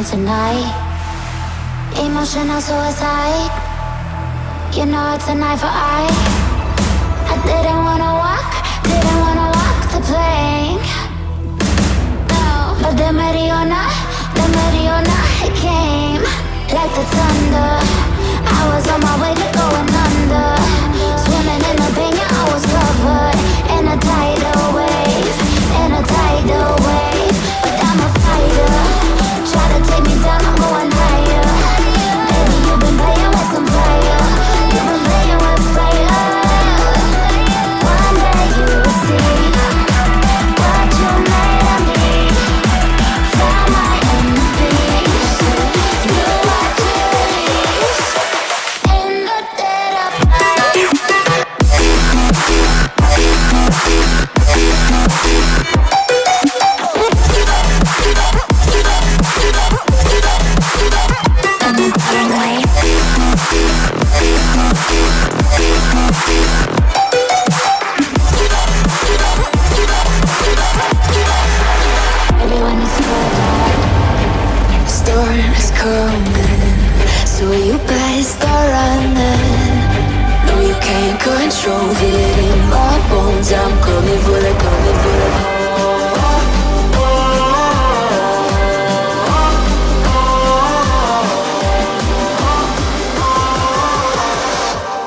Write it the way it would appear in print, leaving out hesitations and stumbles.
Tonight, emotional suicide. You know it's a knife for I didn't wanna walk the plank. No, but the Mariona, it came like the thunder. I was on my way to going under, swimming in the pain. Yeah, I was covered in a tidal wave, But I'm a fighter. Try to take me down, I'm going higher. Baby, you've been playing with some fire. You've been playing with fire. One day you'll see what you made of me. Found my enemies. You are release in the dead of night. Storm is coming, so you better start running. No, you can't control, feel it in my bones. I'm coming for the cover.